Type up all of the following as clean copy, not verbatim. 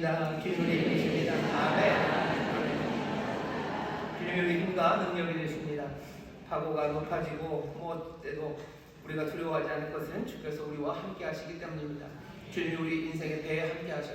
계십니다. 주님 우리 계십니다. 아멘. 주님 우리 힘과 능력이 되십니다. 파고가 높아지고 무엇에도 우리가 두려워하지 않을 것은 주께서 우리와 함께 하시기 때문입니다. 주님 우리 인생의 배에 함께 하셔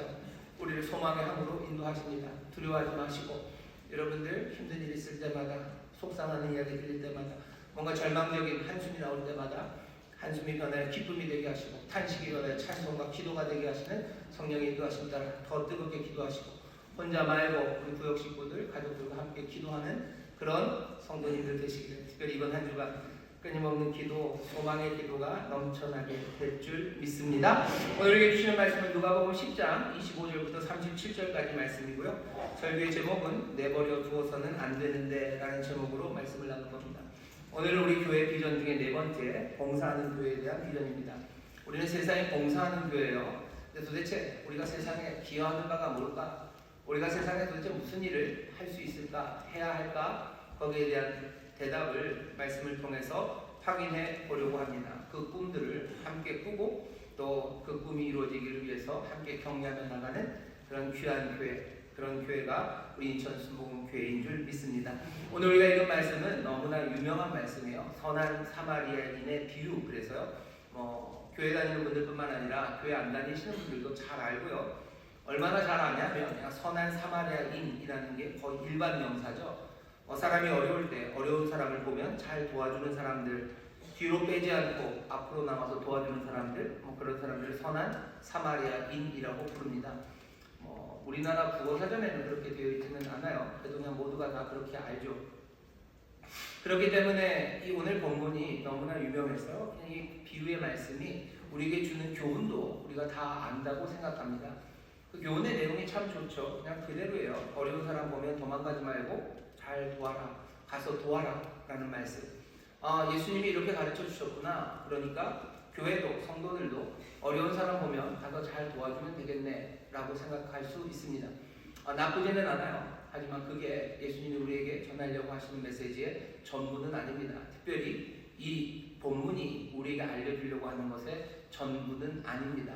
우리를 소망의 항으로 인도하십니다. 두려워하지 마시고 여러분들 힘든 일 있을 때마다 속상하는 이야기 들릴 때마다 뭔가 절망적인 한숨이 나올 때마다 한숨이 변하여 기쁨이 되게 하시고 탄식이 변하여 찬송과 기도가 되게 하시는 성령의 인도하심 따라 더 뜨겁게 기도하시고 혼자 말고 우리 구역 식구들 가족들과 함께 기도하는 그런 성도님들 되시기를 특별히 이번 한 주간 끊임없는 기도, 소망의 기도가 넘쳐나게 될 줄 믿습니다. 오늘 읽어주시는 말씀은 누가복음 10장 25절부터 37절까지 말씀이고요. 설교의 제목은 내버려 두어서는 안 되는데 라는 제목으로 말씀을 나눌 겁니다. 오늘은 우리 교회 비전 중에 네 번째 봉사하는 교회에 대한 비전입니다. 우리는 세상에 봉사하는 교회예요. 근데 도대체 우리가 세상에 기여하는 바가 뭘까? 우리가 세상에 도대체 무슨 일을 할 수 있을까? 해야 할까? 거기에 대한 대답을 말씀을 통해서 확인해 보려고 합니다. 그 꿈들을 함께 꾸고 또 그 꿈이 이루어지기를 위해서 함께 격려하며 나가는 그런 귀한 교회, 그런 교회가 우리 인천 순복음 교회인 줄 믿습니다. 오늘 우리가 읽은 말씀은 너무나 유명한 말씀이에요. 선한 사마리아인의 비유. 그래서요, 교회 다니는 분들뿐만 아니라 교회 안 다니시는 분들도 잘 알고요. 얼마나 잘 아냐면 그냥 선한 사마리아인이라는 게 거의 일반 명사죠. 사람이 어려울 때 어려운 사람을 보면 잘 도와주는 사람들, 뒤로 빼지 않고 앞으로 나와서 도와주는 사람들, 그런 사람들을 선한 사마리아인이라고 부릅니다. 우리나라 국어사전에는 그렇게 되어 있지는 않아요. 그래도 그냥 모두가 다 그렇게 알죠. 그렇기 때문에 이 오늘 본문이 너무나 유명해서 그냥 이 비유의 말씀이 우리에게 주는 교훈도 우리가 다 안다고 생각합니다. 그 교훈의 내용이 참 좋죠. 그냥 그대로예요. 어려운 사람 보면 도망가지 말고 잘 도와라, 가서 도와라 라는 말씀. 예수님이 이렇게 가르쳐 주셨구나. 그러니까 교회도 성도들도 어려운 사람 보면 가서 잘 도와주면 되겠네 라고 생각할 수 있습니다. 나쁘지는 않아요. 하지만 그게 예수님이 우리에게 전하려고 하시는 메시지의 전부는 아닙니다. 특별히 이 본문이 우리에게 알려주려고 하는 것의 전부는 아닙니다.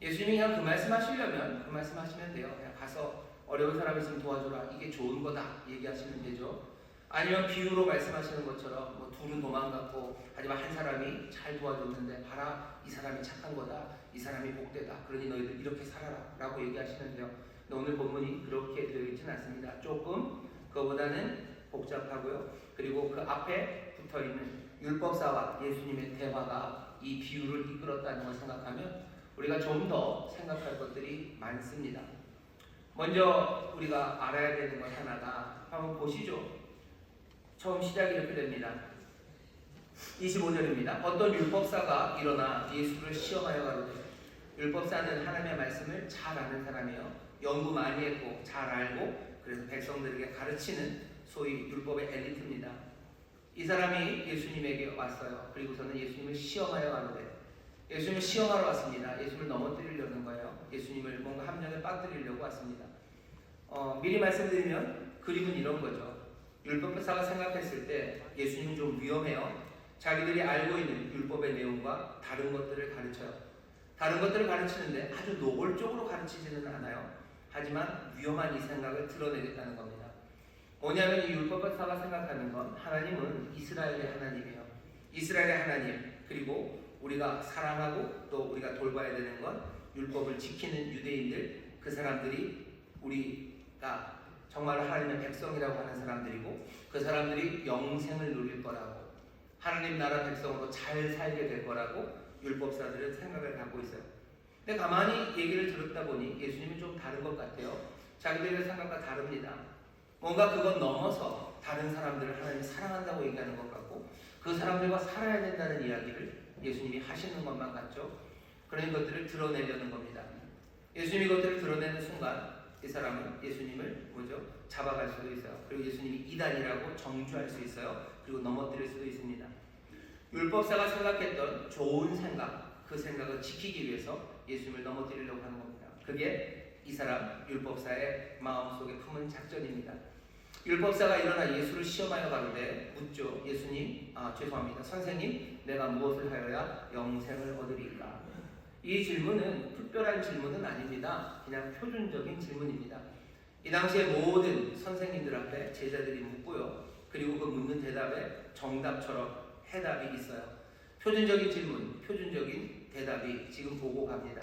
예수님이 그냥 그 말씀 하시려면 그 말씀 하시면 돼요. 그냥 가서 어려운 사람 있으면 도와줘라, 이게 좋은 거다 얘기하시면 되죠. 아니면 비유로 말씀하시는 것처럼 둘은 도망갔고 하지만 한 사람이 잘 도와줬는데 봐라, 이 사람이 착한 거다, 이 사람이 복되다, 그러니 너희들 이렇게 살아라 라고 얘기하시는데요. 근데 오늘 본문이 그렇게 되어 있지는 않습니다. 조금 그거보다는 복잡하고요. 그리고 그 앞에 붙어있는 율법사와 예수님의 대화가 이 비유를 이끌었다는 걸 생각하면 우리가 좀 더 생각할 것들이 많습니다. 먼저 우리가 알아야 되는 것 하나가, 한번 보시죠. 처음 시작이 이렇게 됩니다. 25절입니다. 어떤 율법사가 일어나 예수를 시험하여 가로되. 율법사는 하나님의 말씀을 잘 아는 사람이에요. 연구 많이 했고 잘 알고 그래서 백성들에게 가르치는 소위 율법의 엘리트입니다. 이 사람이 예수님에게 왔어요. 그리고서는 예수님을 시험하여 가로되. 예수님을 시험하러 왔습니다. 예수님을 넘어뜨리려는 거예요. 예수님을 뭔가 함정에 빠뜨리려고 왔습니다. 미리 말씀드리면 그림은 이런 거죠. 율법사가 생각했을 때 예수님은 좀 위험해요. 자기들이 알고 있는 율법의 내용과 다른 것들을 가르쳐요. 다른 것들을 가르치는데 아주 노골적으로 가르치지는 않아요. 하지만 위험한 이 생각을 드러내겠다는 겁니다. 뭐냐면 이 율법사가 생각하는 건 하나님은 이스라엘의 하나님이에요. 이스라엘의 하나님, 그리고 우리가 사랑하고 또 우리가 돌봐야 되는 건 율법을 지키는 유대인들, 그 사람들이 우리가 정말 하나님의 백성이라고 하는 사람들이고 그 사람들이 영생을 누릴 거라고, 하나님 나라 백성으로 잘 살게 될 거라고 율법사들은 생각을 갖고 있어요. 근데 가만히 얘기를 들었다 보니 예수님은 좀 다른 것 같아요. 자기들의 생각과 다릅니다. 뭔가 그건 넘어서 다른 사람들을 하나님이 사랑한다고 얘기하는 것 같고 그 사람들과 살아야 된다는 이야기를 예수님이 하시는 것만 같죠. 그런 것들을 드러내려는 겁니다. 예수님이 그것들을 드러내는 순간 이 사람은 예수님을 잡아갈 수도 있어요. 그리고 예수님이 이단이라고 정죄할 수 있어요. 그리고 넘어뜨릴 수도 있습니다. 율법사가 생각했던 좋은 생각, 그 생각을 지키기 위해서 예수님을 넘어뜨리려고 하는 겁니다. 그게 이 사람 율법사의 마음속에 품은 작전입니다. 율법사가 일어나 예수를 시험하여 가로되 묻죠. 예수님, 죄송합니다. 선생님, 내가 무엇을 하여야 영생을 얻으리까? 이 질문은 특별한 질문은 아닙니다. 그냥 표준적인 질문입니다. 이 당시에 모든 선생님들 앞에 제자들이 묻고요. 그리고 그 묻는 대답에 정답처럼 해답이 있어요. 표준적인 질문, 표준적인 대답이 지금 보고 갑니다.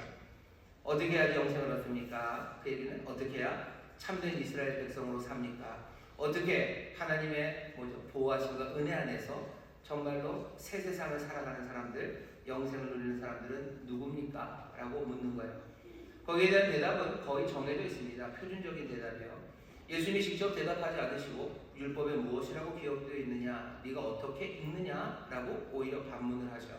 어떻게 해야지 영생을 얻습니까? 그 얘기는 어떻게 해야 참된 이스라엘 백성으로 삽니까? 어떻게 하나님의 보호하심과 은혜 안에서 정말로 새 세상을 살아가는 사람들, 영생을 누리는 사람들은 누굽니까? 라고 묻는 거예요. 거기에 대한 대답은 거의 정해져 있습니다. 표준적인 대답이에요. 예수님이 직접 대답하지 않으시고 율법에 무엇이라고 기록되어 있느냐, 네가 어떻게 읽느냐 라고 오히려 반문을 하죠.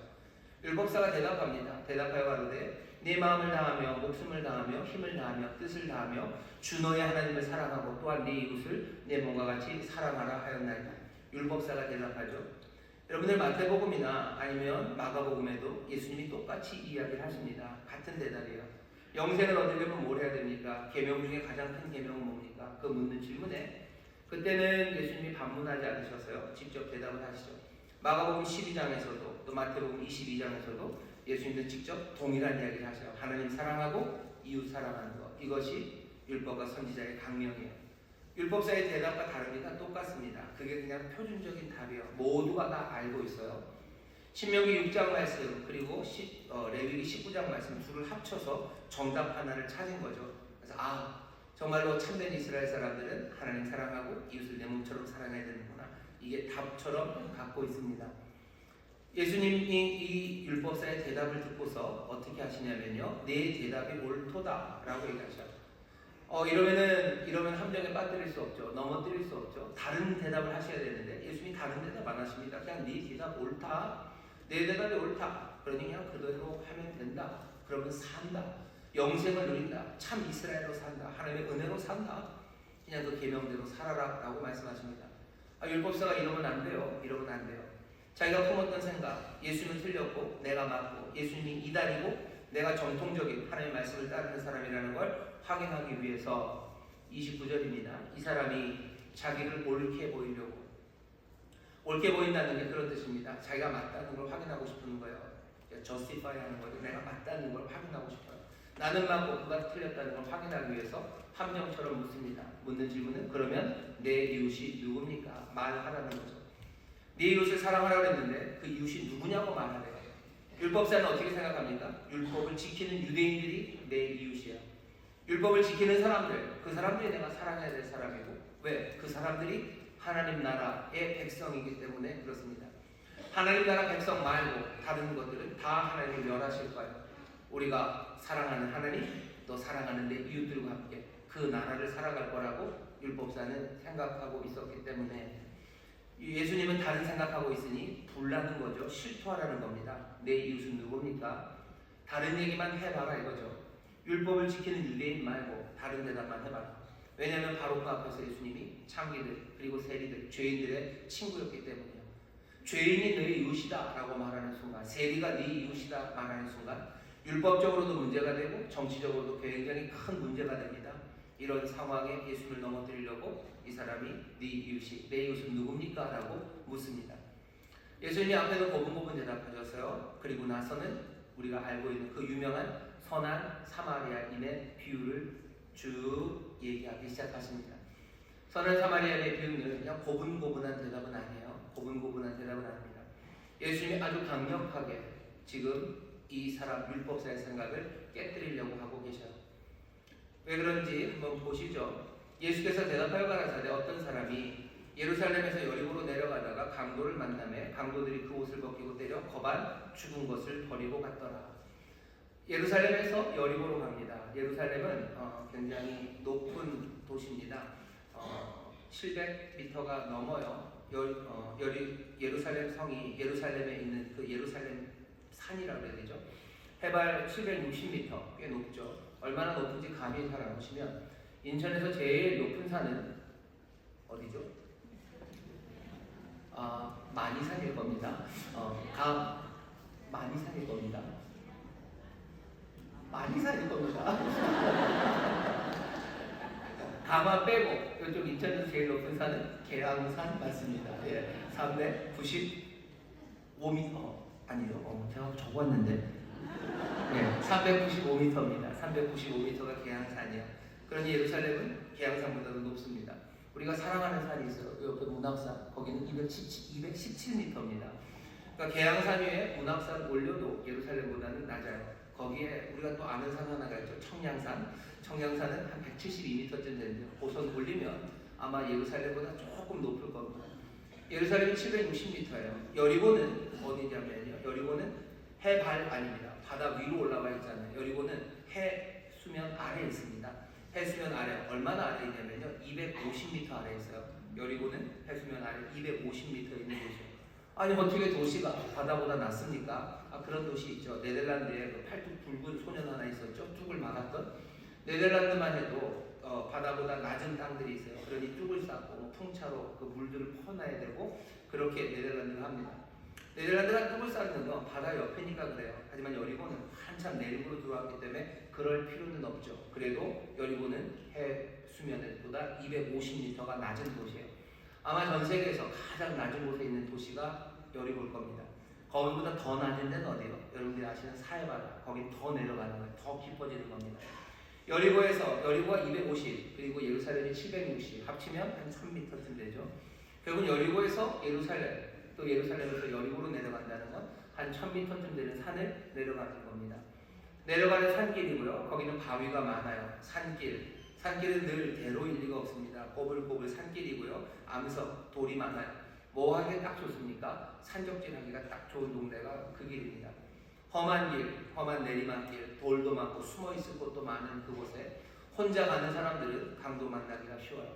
율법사가 대답합니다. 대답하여 가로되 네 마음을 다하며 목숨을 다하며 힘을 다하며 뜻을 다하며 주 너의 하나님을 사랑하고 또한 네 이웃을 내 몸과 같이 사랑하라 하였나이다. 율법사가 대답하죠. 여러분들 마태복음이나 아니면 마가복음에도 예수님이 똑같이 이야기를 하십니다. 같은 대답이에요. 영생을 얻으려면 뭘 해야 됩니까? 계명 중에 가장 큰 계명은 뭡니까? 그 묻는 질문에 그때는 예수님이 반문하지 않으셨어요. 직접 대답을 하시죠. 마가복음 12장에서도 또 마태복음 22장에서도 예수님은 직접 동일한 이야기를 하셔요. 하나님 사랑하고 이웃 사랑하는 것. 이것이 율법과 선지자의 강령이에요. 율법사의 대답과 다릅니다. 똑같습니다. 그게 그냥 표준적인 답이에요. 모두가 다 알고 있어요. 신명기 6장 말씀 그리고 레위기 19장 말씀 둘을 합쳐서 정답 하나를 찾은 거죠. 그래서 정말로 참된 이스라엘 사람들은 하나님 사랑하고 이웃을 내 몸처럼 사랑해야 되는구나. 이게 답처럼 갖고 있습니다. 예수님이 이 율법사의 대답을 듣고서 어떻게 하시냐면요. 내 대답이 옳도다라고 얘기하셔요. 이러면 함정에 빠뜨릴 수 없죠. 넘어뜨릴 수 없죠. 다른 대답을 하셔야 되는데 예수님이 다른 대답 안 하십니다. 그냥 네 대답 옳다. 내 대답이 옳다. 그러니 그냥 그대로 하면 된다. 그러면 산다. 영생을 누린다. 참 이스라엘로 산다. 하나님의 은혜로 산다. 그냥 그 계명대로 살아라 라고 말씀하십니다. 율법사가 이러면 안 돼요. 이러면 안 돼요. 자기가 품었던 생각, 예수님은 틀렸고 내가 맞고 예수님이 이달이고 내가 정통적인 하나님의 말씀을 따르는 사람이라는 걸 확인하기 위해서 29절입니다. 이 사람이 자기를 옳게 보이려고, 옳게 보인다는 게 그런 뜻입니다. 자기가 맞다는 걸 확인하고 싶은 거예요. justify 하는 거예요. 내가 맞다는 걸 확인하고 싶어요. 나는 맞고 그가 틀렸다는 걸 확인하기 위해서 함정처럼 묻습니다. 묻는 질문은 그러면 내 이웃이 누굽니까? 말하라는 거죠. 네 이웃을 사랑하라고 했는데 그 이웃이 누구냐고 말하래요. 율법사는 어떻게 생각합니까? 율법을 지키는 유대인들이 내 이웃이야. 율법을 지키는 사람들, 그 사람들이 내가 사랑해야 될 사람이고, 왜? 그 사람들이 하나님 나라의 백성이기 때문에 그렇습니다. 하나님 나라 백성 말고 다른 것들은 다 하나님이 멸하실 거예요. 우리가 사랑하는 하나님, 또 사랑하는 내 이웃들과 함께 그 나라를 살아갈 거라고 율법사는 생각하고 있었기 때문에 예수님은 다른 생각하고 있으니 불나는 거죠. 실토하라는 겁니다. 내 이웃은 누굽니까? 다른 얘기만 해봐라 이거죠. 율법을 지키는 유대인 말고 다른 대답만 해봐라. 왜냐하면 바로 그 앞에서 예수님이 창기들 그리고 세리들, 죄인들의 친구였기 때문이에요. 죄인이 내 이웃이다 라고 말하는 순간, 세리가 네 이웃이다 말하는 순간 율법적으로도 문제가 되고 정치적으로도 굉장히 큰 문제가 됩니다. 이런 상황에 예수님을 넘어뜨리려고 이 사람이 네 이웃이, 내 이웃은 누굽니까? 라고 묻습니다. 예수님이 앞에서 고분고분 대답하셨어요. 그리고 나서는 우리가 알고 있는 그 유명한 선한 사마리아인의 비유를 쭉 얘기하기 시작하십니다. 선한 사마리아인의 비유는 그냥 고분고분한 대답은 아니에요. 고분고분한 대답은 아닙니다. 예수님이 아주 강력하게 지금 이 사람 율법사의 생각을 깨뜨리려고 하고 계셔요. 왜 그런지 한번 보시죠. 예수께서 대답하여 가라사대 어떤 사람이 예루살렘에서 여리고로 내려가다가 강도를 만나매 강도들이 그 옷을 벗기고 때려 거반 죽은 것을 버리고 갔더라. 예루살렘에서 여리고로 갑니다. 예루살렘은 굉장히 높은 도시입니다. 700m가 넘어요. 예루살렘 성이 예루살렘에 있는 그 예루살렘 산이라고 해야 되죠. 해발 760m, 꽤 높죠. 얼마나 높은지 감히 잘 안 보시면 인천에서 제일 높은 산은 어디죠? 만이산일 겁니다. 만이산일 겁니다. 만이산일 겁니다. 가마 빼고 이쪽 인천에서 제일 높은 산은 계양산 맞습니다. 395m 아니요. 제가 적었는데 네, 395m입니다. 395m가 계양산이에요. 그러니 예루살렘은 계양산보다도 높습니다. 우리가 사랑하는 산이 있어요. 그 옆에 문학산, 거기는 217m입니다. 그러니까 계양산 위에 문학산 올려도 예루살렘보다는 낮아요. 거기에 우리가 또 아는 산 하나가 있죠. 청량산. 청량산은 한 172m쯤 되는데 고선 올리면 아마 예루살렘보다 조금 높을 겁니다. 예루살렘이 760m예요. 여리고는 어디냐면요. 여리고는 해발 아닙니다. 바다 위로 올라와 있잖아요. 여리고는 해 수면 아래에 있습니다. 해 수면 아래 얼마나 아래에 있냐면요. 250m 아래에 있어요. 여리고는 해 수면 아래 250m 있는 곳이에요. 아니 어떻게 도시가 바다보다 낮습니까? 그런 도시 있죠. 네덜란드에 그 팔뚝 붉은 소년 하나 있었죠. 뚝을 막았던. 네덜란드만 해도 바다보다 낮은 땅들이 있어요. 그러니 뚝을 쌓고 풍차로 그 물들을 퍼놔야 되고 그렇게 네덜란드가 합니다. 네덜란드가 뚝을 쌓는 건 바다 옆이니까 그래요. 하지만 여리고는 한참 내륙으로 들어왔기 때문에 그럴 필요는 없죠. 그래도 여리고는 해 수면보다 250m가 낮은 도시예요. 아마 전 세계에서 가장 낮은 곳에 있는 도시가 여리고일 겁니다. 거기보다 더 낮은 데는 어디요? 여러분들이 아시는 사해바다. 거긴 더 내려가는 거예요. 더 깊어지는 겁니다. 여리고가 250 그리고 예루살렘이 760 합치면 한 3m쯤 되죠. 결국 여리고에서 예루살렘 또 예루살렘에서 여리고로 내려간다는 건 한 1000m쯤 되는 산을 내려가는 겁니다. 내려가는 산길이고요. 거기는 바위가 많아요. 산길은 늘 대로일 리가 없습니다. 꼬불꼬불 산길이고요. 암석, 돌이 많아요. 뭐 하기에 딱 좋습니까? 산적질 하기가 딱 좋은 동네가 그 길입니다. 험한 길, 험한 내리막길, 돌도 많고 숨어있을 곳도 많은 그곳에 혼자 가는 사람들은 강도 만나기가 쉬워요.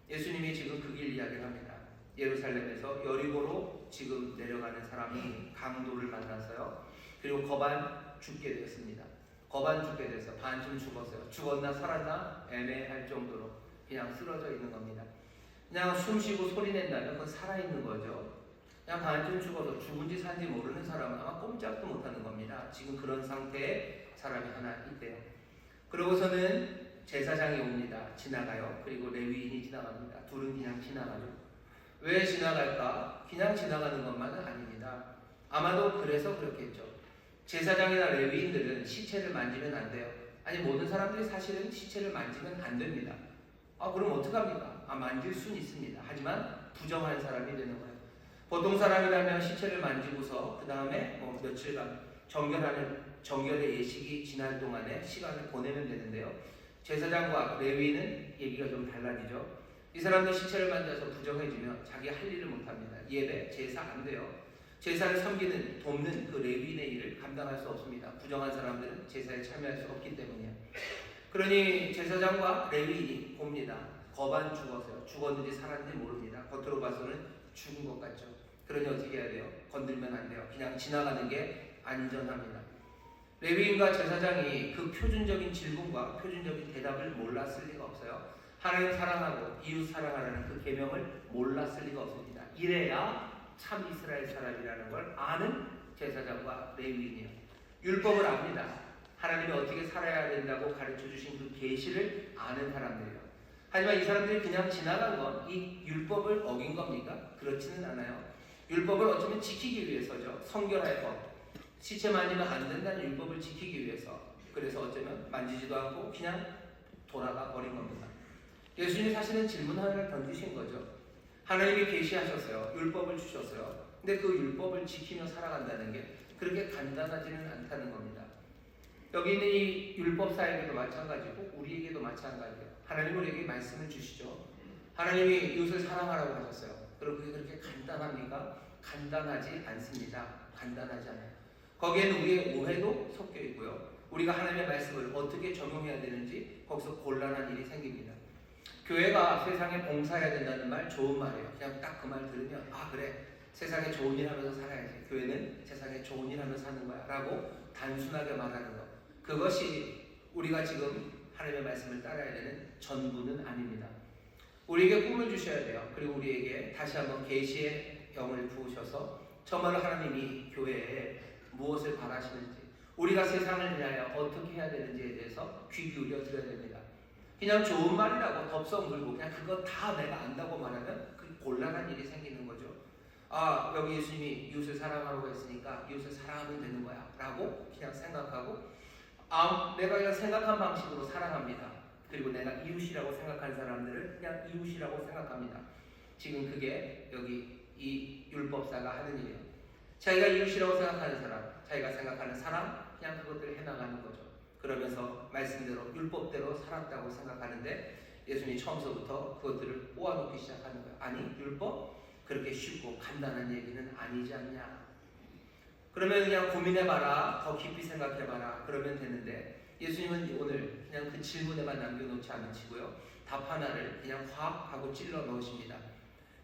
예수님이 지금 그 길 이야기를 합니다. 예루살렘에서 여리고로 지금 내려가는 사람이 강도를 만나서요. 그리고 거반 죽게 되었습니다. 거반 죽게 돼서 반쯤 죽었어요. 죽었나 살았나 애매할 정도로 그냥 쓰러져 있는 겁니다. 그냥 숨 쉬고 소리 낸다면 그건 살아있는 거죠. 그냥 반쯤 죽어서 죽은지 산지 모르는 사람은 아마 꼼짝도 못하는 겁니다. 지금 그런 상태의 사람이 하나 있대요. 그러고서는 제사장이 옵니다. 지나가요. 그리고 레위인이 지나갑니다. 둘은 그냥 지나가죠. 왜 지나갈까? 그냥 지나가는 것만은 아닙니다. 아마도 그래서 그렇겠죠. 제사장이나 레위인들은 시체를 만지면 안 돼요. 아니 모든 사람들이 사실은 시체를 만지면 안 됩니다. 그럼 어떡합니까? 만질 수는 있습니다. 하지만 부정한 사람이 되는 거예요. 보통 사람이라면 시체를 만지고서 그 다음에 며칠간 정결의 예식이 지날 동안에 시간을 보내면 되는데요. 제사장과 레위인은 얘기가 좀 달라지죠. 이 사람들 시체를 만져서 부정해지면 자기 할 일을 못합니다. 예배, 제사 안 돼요. 제사를 섬기는, 돕는 그 레위인의 일을 감당할 수 없습니다. 부정한 사람들은 제사에 참여할 수 없기 때문이에요. 그러니 제사장과 레위인이 봅니다. 거반 죽었어요. 죽었는지 살았는지 모릅니다. 겉으로 봐서는 죽은 것 같죠. 그러니 어떻게 해야 돼요? 건들면 안 돼요. 그냥 지나가는 게 안전합니다. 레위인과 제사장이 그 표준적인 질문과 표준적인 대답을 몰랐을 리가 없어요. 하나님 사랑하고 이웃 사랑하라는 그 계명을 몰랐을 리가 없습니다. 이래야 참 이스라엘 사람이라는 걸 아는 제사장과 레위인이에요. 율법을 압니다. 하나님이 어떻게 살아야 된다고 가르쳐 주신 그 계시를 아는 사람들이에요. 하지만 이 사람들이 그냥 지나간 건 이 율법을 어긴 겁니까? 그렇지는 않아요. 율법을 어쩌면 지키기 위해서죠. 성결할 것. 시체 만지면 안 된다는 율법을 지키기 위해서. 그래서 어쩌면 만지지도 않고 그냥 돌아가 버린 겁니다. 예수님이 사실은 질문 하나를 던지신 거죠. 하나님이 계시하셨어요. 율법을 주셨어요. 근데 그 율법을 지키며 살아간다는 게 그렇게 간단하지는 않다는 겁니다. 여기 있는 이 율법사에게도 마찬가지고 우리에게도 마찬가지예요. 하나님은 우리에게 말씀을 주시죠. 하나님이 이웃을 사랑하라고 하셨어요. 그럼 그게 그렇게 간단합니까? 간단하지 않습니다. 간단하지 않아요. 거기에는 우리의 오해도 섞여 있고요. 우리가 하나님의 말씀을 어떻게 적용해야 되는지 거기서 곤란한 일이 생깁니다. 교회가 세상에 봉사해야 된다는 말 좋은 말이에요. 그냥 딱 그 말 들으면 그래 세상에 좋은 일 하면서 살아야지. 교회는 세상에 좋은 일 하면서 사는 거야 라고 단순하게 말하는 것. 그것이 우리가 지금 하나님의 말씀을 따라야 되는 전부는 아닙니다. 우리에게 꿈을 주셔야 돼요. 그리고 우리에게 다시 한번 계시의 영을 부으셔서 정말로 하나님이 교회에 무엇을 바라시는지 우리가 세상을 위하여 어떻게 해야 되는지에 대해서 귀 기울여 드려야 됩니다. 그냥 좋은 말이라고 덥석 물고 그냥 그거 다 내가 안다고 말하면 그 곤란한 일이 생기는 거죠. 아, 여기 예수님이 이웃을 사랑하라고 했으니까 이웃을 사랑하면 되는 거야 라고 그냥 생각하고, 내가 그냥 생각한 방식으로 사랑합니다. 그리고 내가 이웃이라고 생각한 사람들을 그냥 이웃이라고 생각합니다. 지금 그게 여기 이 율법사가 하는 일이에요. 자기가 이웃이라고 생각하는 사람, 자기가 생각하는 사람, 그냥 그것들을 해나가는 거죠. 그러면서 말씀대로 율법대로 살았다고 생각하는데, 예수님이 처음서부터 그것들을 꼬아놓기 시작하는 거예요. 아니, 율법? 그렇게 쉽고 간단한 얘기는 아니지 않냐. 그러면 그냥 고민해봐라, 더 깊이 생각해봐라, 그러면 되는데, 예수님은 오늘 그냥 그 질문에만 남겨놓지 않으시고요, 답 하나를 그냥 확 하고 찔러 넣으십니다.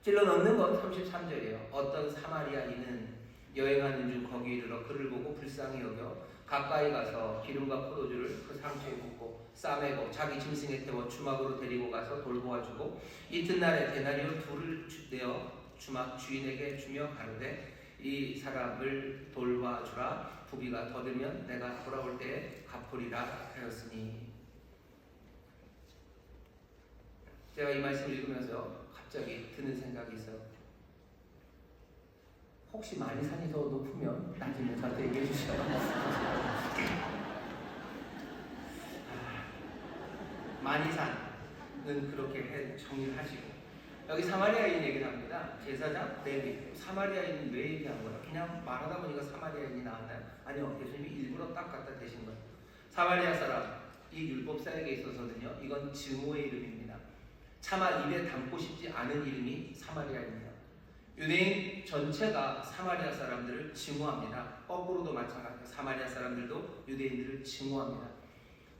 찔러 넣는 건 33절이에요. 어떤 사마리아인은 여행하는 중 거기 이르러 그를 보고 불쌍히 여겨 가까이 가서 기름과 포도주를 그 상처에 붓고 싸매고 자기 짐승에 태워 주막으로 데리고 가서 돌보아주고, 이튿날에 데나리온 둘을 내어 주막 주인에게 주며 가로되 이 사람을 돌봐주라. 부비가 더 들면 내가 돌아올 때에 갚으리라 하였으니. 제가 이 말씀을 읽으면서 갑자기 드는 생각이 있어요. 혹시 만이산이 더 높으면 나중에 저한테 얘기해 주세요. 만이산은 그렇게 정의를 하시고, 여기 사마리아인 얘기를 합니다. 제사장, 레위, 사마리아인은 왜 얘기한 거예요? 그냥 말하다 보니까 사마리아인이 나왔나요? 아니요, 예수님이 일부러 딱 갖다 대신 거예요. 사마리아 사람, 이 율법사에게 있어서는요, 이건 증오의 이름입니다. 차마 입에 담고 싶지 않은 이름이 사마리아입니다. 유대인 전체가 사마리아 사람들을 증오합니다. 거꾸로도 마찬가지예요. 사마리아 사람들도 유대인들을 증오합니다.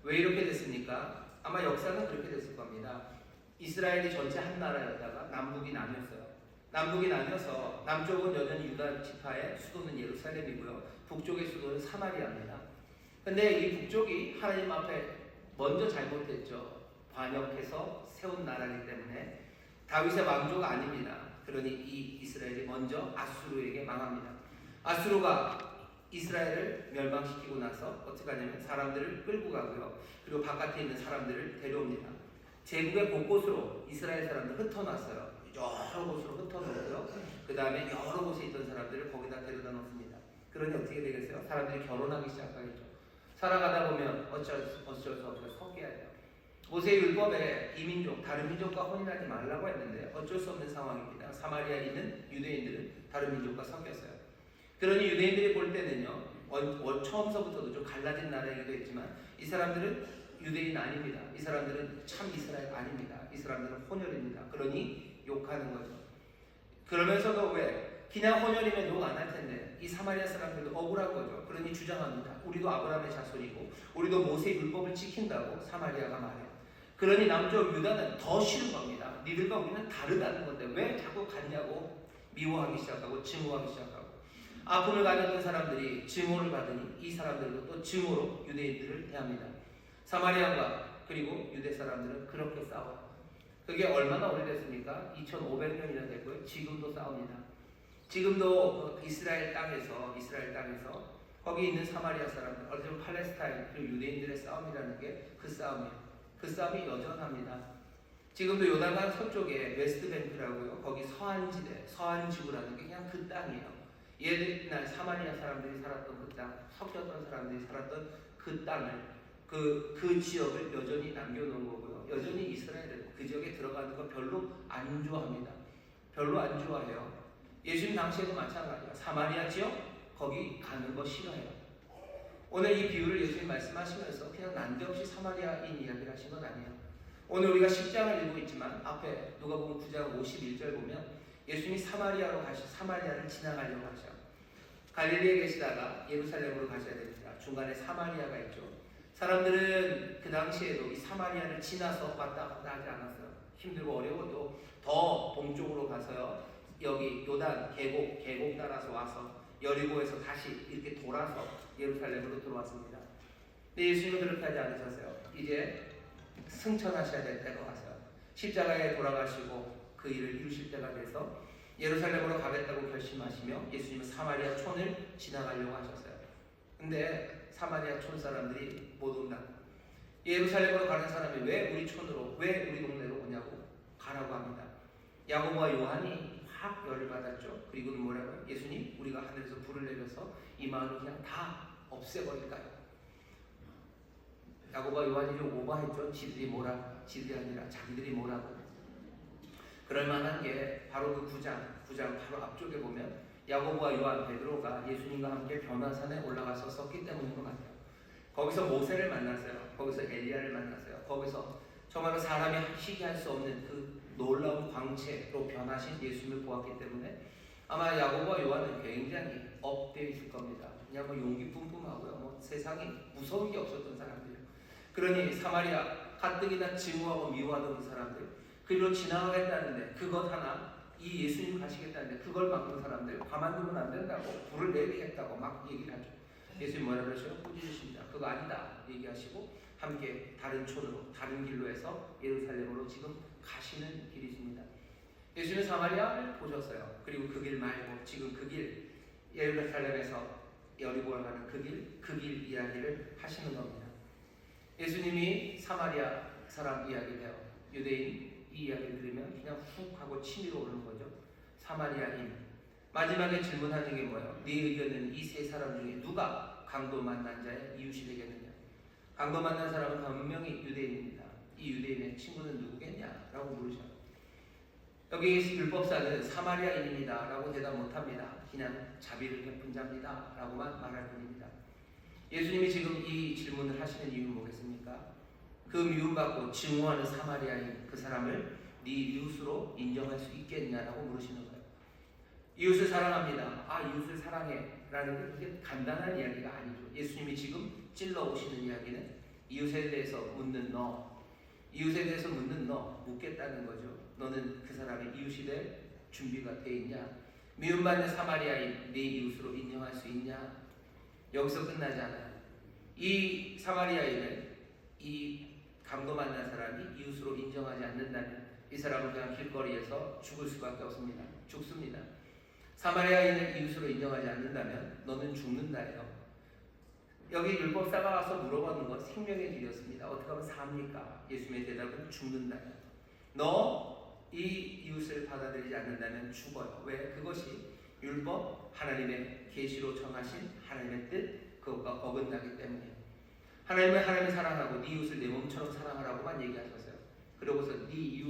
왜 이렇게 됐습니까? 아마 역사는 그렇게 됐을 겁니다. 이스라엘이 전체 한 나라였다가 남북이 나뉘었어요. 남북이 나뉘어서 남쪽은 여전히 유다 지파의 수도는 예루살렘이고요, 북쪽의 수도는 사마리아입니다. 근데 이 북쪽이 하나님 앞에 먼저 잘못했죠. 반역해서 세운 나라이기 때문에 다윗의 왕조가 아닙니다. 그러니 이 이스라엘이 먼저 아수르에게 망합니다. 아수르가 이스라엘을 멸망시키고 나서 어떻게 하냐면 사람들을 끌고 가고요, 그리고 바깥에 있는 사람들을 데려옵니다. 제국의 곳곳으로 이스라엘 사람들 흩어놨어요. 여러 곳으로 흩어놓고요, 그 다음에 여러 곳에 있던 사람들을 거기다 데려다 놓습니다. 그러니 어떻게 되겠어요? 사람들이 결혼하기 시작하겠죠. 살아가다 보면 어쩔 수 없이 섞여야 돼요. 모세의 율법에 이민족, 다른 민족과 혼인하지 말라고 했는데 어쩔 수 없는 상황입니다. 사마리아에 있는 유대인들은 다른 민족과 섞였어요. 그러니 유대인들이 볼 때는요, 처음서부터도 좀 갈라진 나라이기도 했지만 이 사람들은 유대인 아닙니다. 이 사람들은 참 이스라엘 아닙니다. 이 사람들은 혼혈입니다. 그러니 욕하는 거죠. 그러면서도 왜? 그냥 혼혈이면 욕 안 할 텐데 이 사마리아 사람들도 억울한 거죠. 그러니 주장합니다. 우리도 아브라함의 자손이고 우리도 모세의 율법을 지킨다고 사마리아가 말해요. 그러니 남쪽 유다는 더 싫은 겁니다. 니들과 우리는 다르다는 건데 왜 자꾸 같냐고 미워하기 시작하고 증오하기 시작하고, 아픔을 가졌던 사람들이 증오를 받으니 이 사람들도 또 증오로 유대인들을 대합니다. 사마리아과 그리고 유대 사람들은 그렇게 싸워요. 그게 얼마나 오래됐습니까? 2500년이나 됐고요. 지금도 싸웁니다. 지금도 이스라엘 땅에서 거기 있는 사마리아 사람들, 어쩌면 팔레스타인 그리고 유대인들의 싸움이라는 게 그 싸움이에요. 그 싸움이 여전합니다. 지금도 요단강 서쪽에 웨스트뱅크라고요, 거기 서안지대, 서안지구라는 게 그냥 그 땅이에요. 옛날 사마리아 사람들이 살았던 그 땅, 섞였던 사람들이 살았던 그 땅을, 그 지역을 여전히 남겨놓은 거고요. 여전히 이스라엘은 그 지역에 들어가는 거 별로 안 좋아합니다. 별로 안 좋아해요. 예수님 당시에도 마찬가지예요. 사마리아 지역, 거기 가는 거 싫어해요. 오늘 이 비유를 예수님 말씀하시면서 그냥 난데없이 사마리아인 이야기를 하신 건 아니에요. 오늘 우리가 10장을 읽고 있지만 앞에 누가복음 9장 51절 보면 예수님이 사마리아를 지나가려고 하죠. 갈릴리에 계시다가 예루살렘으로 가셔야 됩니다. 중간에 사마리아가 있죠. 사람들은 그 당시에도 이 사마리아를 지나서 왔다 갔다 하지 않았어요. 힘들고 어려워도 더 동쪽으로 가서요, 여기 요단 계곡 따라서 와서 여리고에서 다시 이렇게 돌아서 예루살렘으로 들어왔습니다. 근데 예수님은 그렇게 하지 않으셨어요. 이제 승천하셔야 될 때가 왔어요. 십자가에 돌아가시고 그 일을 이루실 때가 돼서 예루살렘으로 가겠다고 결심하시며 예수님은 사마리아 촌을 지나가려고 하셨어요. 근데 사마리아 촌 사람들이 못 온다. 예루살렘으로 가는 사람이 왜 우리 촌으로, 왜 우리 동네로 오냐고 가라고 합니다. 야고보와 요한이 막 열을 받았죠. 그리고는 뭐라고요? 예수님, 우리가 하늘에서 불을 내려서 이 마을을 그냥 다 없애버릴까요? 야고보와 요한이 좀 오버했죠. 지들이 아니라 자기들이 뭐라고. 그럴 만한 게 바로 그 9장 바로 앞쪽에 보면 야고보와 요한, 베드로가 예수님과 함께 변화산에 올라가서 썼기 때문인 것 같아요. 거기서 모세를 만났어요. 거기서 엘리야를 만났어요. 거기서 정말로 사람이 희귀할 수 없는 그 놀라운 광채로 변하신 예수님을 보았기 때문에 아마 야고보와 요한은 굉장히 업되어 있을 겁니다. 그냥 뭐 용기 뿜뿜하고요. 뭐 세상에 무서운 게 없었던 사람들이에요. 그러니 사마리아 가뜩이나 증오하고 미워하던 그 사람들, 그리고 지나가겠다는데 그것 하나, 이 예수님 가시겠다는데 그걸 막는 사람들, 가만두면 안 된다고, 불을 내리겠다고 막 얘기를 하죠. 예수님 뭐라 그러셔요? 꾸짖으십니다. 그거 아니다 얘기하시고 함께 다른 촌으로, 다른 길로 해서 예루살렘으로 지금 가시는 길이십니다. 예수님은 사마리아를 보셨어요. 그리고 그 길 말고 지금 그 길, 예루살렘에서 여리고를 가는 그 길 이야기를 하시는 겁니다. 예수님이 사마리아 사람 이야기래요. 유대인 이 이야기를 들으면 그냥 훅 하고 치밀어 오르는 거죠. 사마리아인. 마지막에 질문하는 게 뭐예요? 네 의견은 이 세 사람 중에 누가 강도 만난 자의 이웃이 되겠느냐? 강도 만난 사람은 분명히 유대인입니다. 이 유대인의 친구는 누구겠냐? 라고 물으셔요. 여기 율법사는 사마리아인입니다 라고 대답 못합니다. 그냥 자비를 베푼 자입니다 라고만 말할 뿐입니다. 예수님이 지금 이 질문을 하시는 이유는 뭐겠습니까? 그 미움받고 증오하는 사마리아인 그 사람을 네 이웃으로 인정할 수 있겠냐라고 물으시는 거예요. 이웃을 사랑합니다. 이웃을 사랑해 라는 게 간단한 이야기가 아니죠. 예수님이 지금 찔러 오시는 이야기는 이웃에 대해서 묻는 너, 이웃에 대해서 묻는 너, 묻겠다는 거죠. 너는 그 사람의 이웃이 될 준비가 돼 있냐? 미움받는 사마리아인 네 이웃으로 인정할 수 있냐? 여기서 끝나지 않아요. 이 사마리아인을, 이 강도 만난 사람이 이웃으로 인정하지 않는다면 이 사람은 그냥 길거리에서 죽을 수밖에 없습니다. 죽습니다. 사마리아인을 이웃으로 인정하지 않는다면 너는 죽는다예요. 여기 율법사가 와서 물어보는 건 생명의 길이었습니다. 어떻게 하면 삽니까? 예수님의 대답은 죽는다예요. 너 이 이웃을 받아들이지 않는다면 죽어요. 왜? 그것이 율법, 하나님의 계시로 정하신 하나님의 뜻, 그것과 어긋나기 때문이에요. 하나님은 하나님을 사랑하고 네 이웃을 내 몸처럼 사랑하라고만 얘기하셨어요. 그러고서 이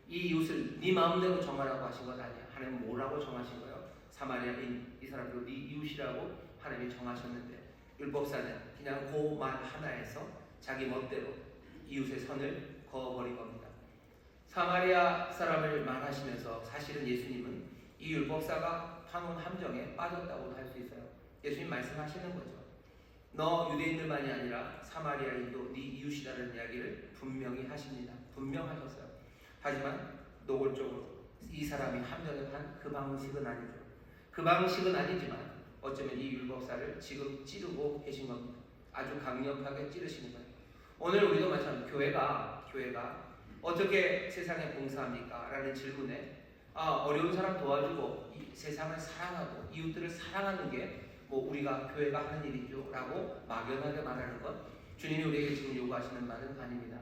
이웃을 네 마음대로 정하라고 하신 것 아니야. 하나님은 뭐라고 정하신 거예요? 사마리아인 이 사람도 네 이웃이라고 하나님이 정하셨는데 율법사는 그냥 그 말 하나에서 자기 멋대로 이웃의 선을 그어버린 겁니다. 사마리아 사람을 말하시면서 사실은 예수님은 이 율법사가 파놓은 함정에 빠졌다고도 할 수 있어요. 예수님 말씀하시는 거죠. 너 유대인들만이 아니라 사마리아인도 네 이웃이라는 이야기를 분명히 하십니다. 분명하셨어요. 하지만 노골적으로 이 사람이 함정에 판 그 방식은 아니죠. 그 방식은 아니지만 어쩌면 이 율법사를 지금 찌르고 계신 겁니다. 아주 강력하게 찌르시는 거예요. 오늘 우리도 마찬가지로 교회가 어떻게 세상에 봉사합니까? 라는 질문에 어려운 사람 도와주고 이 세상을 사랑하고 이웃들을 사랑하는 게 뭐 우리가 교회가 하는 일이죠 라고 막연하게 말하는 것, 주님이 우리에게 지금 요구하시는 말은 아닙니다.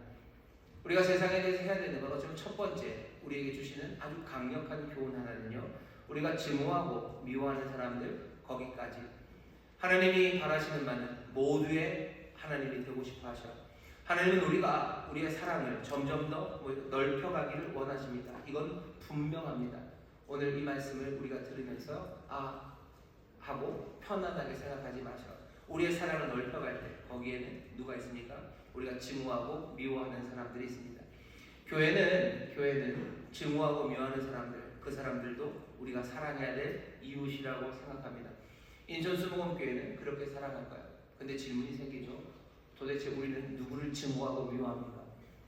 우리가 세상에 대해서 해야 되는 건 어쩌면 첫 번째 우리에게 주시는 아주 강력한 교훈 하나는요, 우리가 증오하고 미워하는 사람들 거기까지 하나님이 바라시는 바는 모두의 하나님이 되고 싶어 하셔. 하나님은 우리가 우리의 사랑을 점점 더 넓혀가기를 원하십니다. 이건 분명합니다. 오늘 이 말씀을 우리가 들으면서 하고 편안하게 생각하지 마셔. 우리의 사랑을 넓혀갈 때 거기에는 누가 있습니까? 우리가 증오하고 미워하는 사람들이 있습니다. 교회는 증오하고 미워하는 사람들, 그 사람들도 우리가 사랑해야 될 이웃이라고 생각합니다. 인천수목원교회는 그렇게 사랑할 거예요. 근데 질문이 생기죠. 도대체 우리는 누구를 증오하고 미워합니까?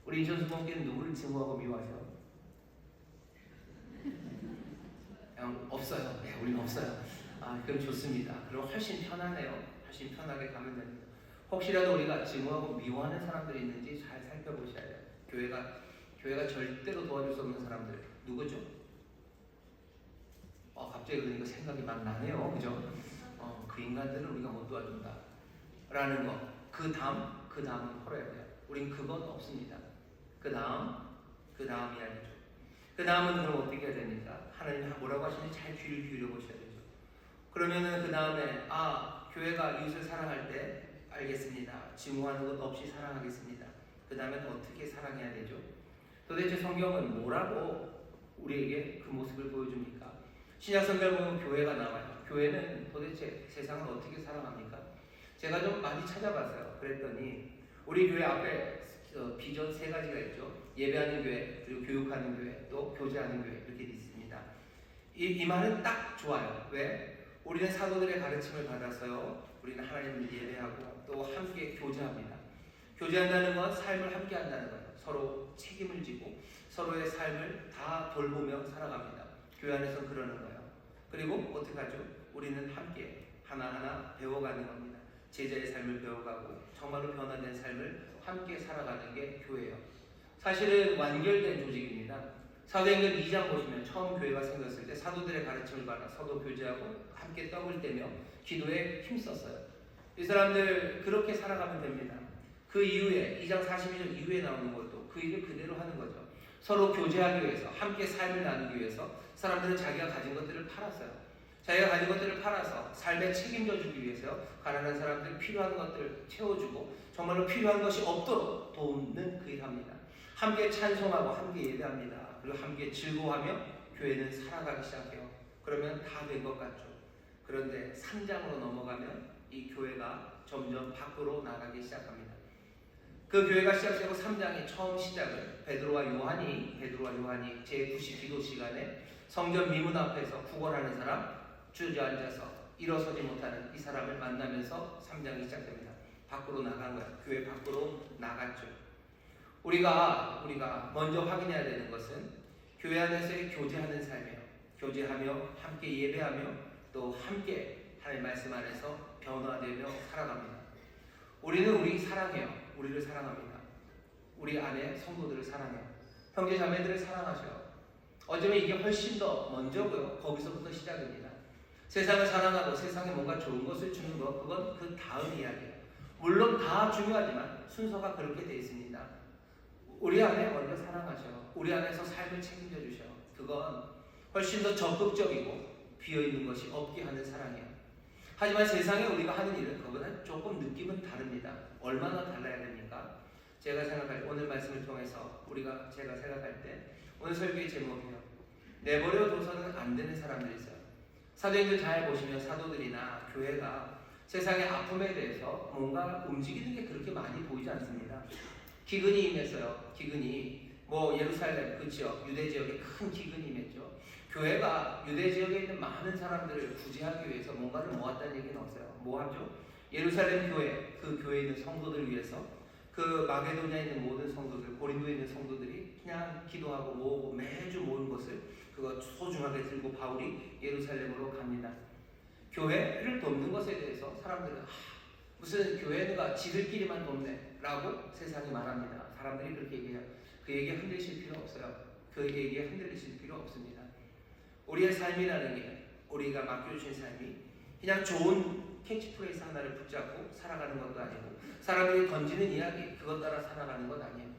우리 인천수목원교회는 누구를 증오하고 미워하죠? 없어요. 네, 우리는 없어요. 그럼 좋습니다. 그럼 훨씬 편하네요. 훨씬 편하게 가면 됩니다. 혹시라도 우리가 증오하고 미워하는 사람들이 있는지 잘 살펴보셔야 돼요. 교회가 절대로 도와줄 수 없는 사람들 누구죠? 갑자기 그러니까 생각이 막 나네요. 그죠? 그 인간들은 우리가 못 도와준다 라는 거. 그 다음은 풀어야 돼요. 우린 그건 없습니다. 그 다음 이야기죠. 그 다음은 그럼 어떻게 해야 됩니까? 하나님이 뭐라고 하시는지 잘 귀를 기울여 보셔야 되죠. 그러면은 그 다음에 교회가 이웃을 사랑할 때 알겠습니다. 증오하는 것 없이 사랑하겠습니다. 그 다음엔 어떻게 사랑해야 되죠? 도대체 성경은 뭐라고 우리에게 그 모습을 보여줍니까? 신약 성경을 보면 교회가 나와요. 교회는 도대체 세상을 어떻게 사랑합니까? 제가 좀 많이 찾아봤어요. 그랬더니 우리 교회 앞에 비전 세 가지가 있죠. 예배하는 교회, 그리고 교육하는 교회, 또 교제하는 교회 이렇게 있습니다. 이 말은 딱 좋아요. 왜? 우리는 사도들의 가르침을 받아서요. 우리는 하나님을 예배하고 또 함께 교제합니다. 교제한다는 건 삶을 함께 한다는 거예요. 서로 책임을 지고 서로의 삶을 다 돌보며 살아갑니다. 교회 안에서 그러는 거예요. 그리고 어떻게 하죠? 우리는 함께 하나하나 배워가는 겁니다. 제자의 삶을 배워가고 정말로 변화된 삶을 함께 살아가는 게 교회예요. 사실은 완결된 조직입니다. 사도행전 2장 보시면 처음 교회가 생겼을 때 사도들의 가르침을 받아 서로 교제하고 함께 떡을 떼며 기도에 힘썼어요. 이 사람들 그렇게 살아가면 됩니다. 그 이후에 2장 42절 이후에 나오는 것도 그 일을 그대로 하는 거죠. 서로 교제하기 위해서 함께 삶을 나누기 위해서 사람들은 자기가 가진 것들을 팔았어요. 자기가 가진 것들을 팔아서 삶에 책임져 주기 위해서 가난한 사람들 필요한 것들을 채워주고 정말로 필요한 것이 없도록 돕는 그 일을 합니다. 함께 찬송하고 함께 예배합니다. 그리고 함께 즐거워하며 교회는 살아가기 시작해요. 그러면 다 된 것 같죠. 그런데 3장으로 넘어가면 이 교회가 점점 밖으로 나가기 시작합니다. 그 교회가 시작되고 3장의 처음 시작은 베드로와 요한이 제9시 기도 시간에 성전 미문 앞에서 구걸하는 사람, 주저앉아서 일어서지 못하는 이 사람을 만나면서 3장이 시작됩니다. 밖으로 나간 거예요. 교회 밖으로 나갔죠. 우리가 먼저 확인해야 되는 것은 교회 안에서의 교제하는 삶이에요. 교제하며 함께 예배하며 또 함께 하나님의 말씀 안에서 변화되며 살아갑니다. 우리는 우리 사랑해요. 우리를 사랑합니다. 우리 안에 성도들을 사랑해요. 형제 자매들을 사랑하셔요. 어쩌면 이게 훨씬 더 먼저고요. 거기서부터 시작입니다. 세상을 사랑하고 세상에 뭔가 좋은 것을 주는 것, 그건 그 다음 이야기예요. 물론 다 중요하지만 순서가 그렇게 되어 있습니다. 우리 안에 먼저 사랑하셔. 우리 안에서 삶을 책임져 주셔. 그건 훨씬 더 적극적이고 비어있는 것이 없게 하는 사랑이에요. 하지만 세상에 우리가 하는 일은 그거보다 조금 느낌은 다릅니다. 얼마나 달라야 됩니까? 제가 생각할 때 오늘 말씀을 통해서 제가 생각할 때 오늘 설교의 제목이에요. 내버려 둬서는 안 되는 사람들이 있어요. 사도행전 잘 보시면 사도들이나 교회가 세상의 아픔에 대해서 뭔가 움직이는 게 그렇게 많이 보이지 않습니다. 기근이 임했어요. 기근이 예루살렘 그 지역, 유대 지역에 큰 기근이 임했죠. 교회가 유대 지역에 있는 많은 사람들을 구제하기 위해서 뭔가를 모았다는 얘기는 없어요. 뭐 하죠? 예루살렘 교회, 그 교회에 있는 성도들을 위해서 그 마게도냐에 있는 모든 성도들, 고린도에 있는 성도들이 그냥 기도하고 모으고 매주 모은 것을 그거 소중하게 들고 바울이 예루살렘으로 갑니다. 교회를 돕는 것에 대해서 사람들은 무슨 교회가 지들끼리만 돕네 라고 세상이 말합니다. 사람들이 그렇게 얘기해요. 그 얘기에 흔들리실 필요 없어요. 그 얘기에 흔들리실 필요 없습니다. 우리의 삶이라는 게 우리가 맡겨주신 삶이 그냥 좋은 캐치프레이즈 하나를 붙잡고 살아가는 것도 아니고 사람들이 던지는 이야기 그것 따라 살아가는 것 아니에요.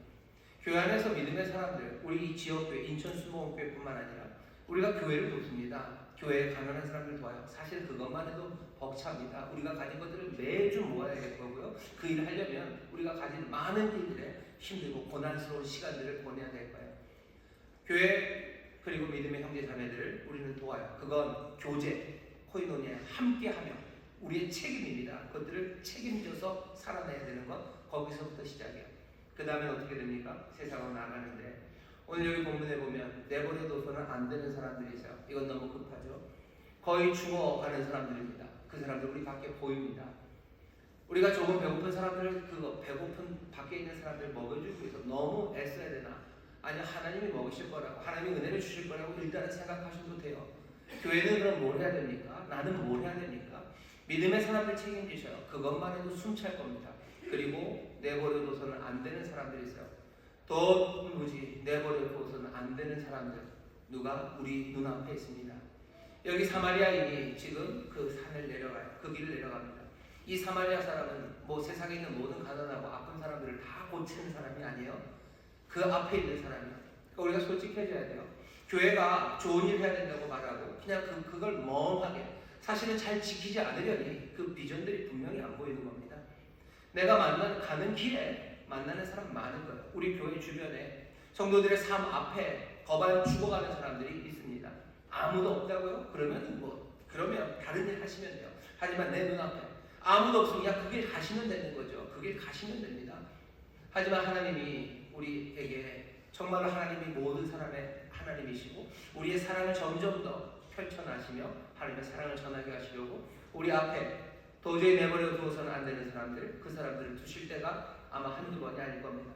교회 안에서 믿음의 사람들, 우리 이 지역교회, 인천 수목원교회뿐만 아니라 우리가 교회를 돕습니다. 교회에 가난한 사람들 도와요. 사실 그것만 해도 벅찹니다. 우리가 가진 것들을 매주 모아야 될 거고요. 그 일을 하려면 우리가 가진 많은 일들에 힘들고 고난스러운 시간들을 보내야 될 거예요. 교회 그리고 믿음의 형제 자매들을 우리는 도와요. 그건 교제, 코이노니아 함께하며 우리의 책임입니다. 그것들을 책임져서 살아내야 되는 것 거기서부터 시작이에요. 그 다음에 어떻게 됩니까? 세상으로 나가는데 오늘 여기 본문에 보면 내버려둬서는 안 되는 사람들이 있어요. 이건 너무 급하죠. 거의 죽어가는 사람들입니다. 그 사람들 우리 밖에 보입니다. 우리가 조금 배고픈 사람들 배고픈 밖에 있는 사람들 먹여주기 위해서 너무 애써야 되나? 아니 하나님이 먹으실 거라고 하나님이 은혜를 주실 거라고 일단은 생각하셔도 돼요. 교회는 그럼 뭘 해야 됩니까? 나는 뭘 해야 됩니까? 믿음의 사람들 책임지셔요. 그것만 해도 숨찰 겁니다. 그리고 내버려둬서는 안 되는 사람들이 있어요. 더 무지 내버려둬서는 안 되는 사람들 누가 우리 눈앞에 있습니다. 여기 사마리아인이 지금 그 산을 내려가요. 그 길을 내려갑니다. 이 사마리아 사람은 세상에 있는 모든 가난하고 아픈 사람들을 다 고치는 사람이 아니에요. 그 앞에 있는 사람이에요. 그러니까 우리가 솔직해져야 돼요. 교회가 좋은 일 해야 된다고 말하고 그냥 그걸 멍하게 사실은 잘 지키지 않으려니 그 비전들이 분명히 안 보이는 겁니다. 내가 가는 길에 만나는 사람 많은 거예요. 우리 교회 주변에 성도들의 삶 앞에 거반 죽어가는 사람들이 있습니다. 아무도 없다고요? 그러면 다른 일 하시면 돼요. 하지만 내 눈앞에 아무도 없으면 그 길 가시면 되는 거죠. 그 길 가시면 됩니다. 하지만 하나님이 우리에게 정말로 하나님이 모든 사람의 하나님이시고 우리의 사랑을 점점 더 펼쳐나시며 하나님의 사랑을 전하게 하시려고 우리 앞에 도저히 내버려 두어서는 안 되는 사람들, 그 사람들을 두실 때가 아마 한두 번이 아닐 겁니다.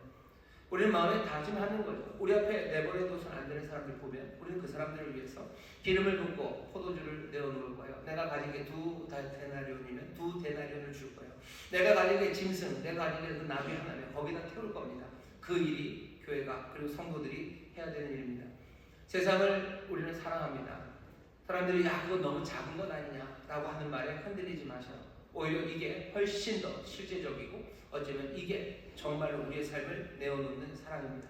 우리는 마음에 다짐하는 거죠. 우리 앞에 내버려 두어서는 안 되는 사람들 보면 우리는 그 사람들을 위해서 기름을 붓고 포도주를 내어놓을 거예요. 내가 가진 게 2데나리온이면 2데나리온을 줄 거예요. 내가 가진 게 짐승, 내가 가진 게 그 나비 하나면 거기다 태울 겁니다. 그 일이 교회가 그리고 성도들이 해야 되는 일입니다. 세상을 우리는 사랑합니다. 사람들이 그건 너무 작은 것 아니냐라고 하는 말에 흔들리지 마셔요. 오히려 이게 훨씬 더 실제적이고 어쩌면 이게 정말로 우리의 삶을 내어놓는 사랑입니다.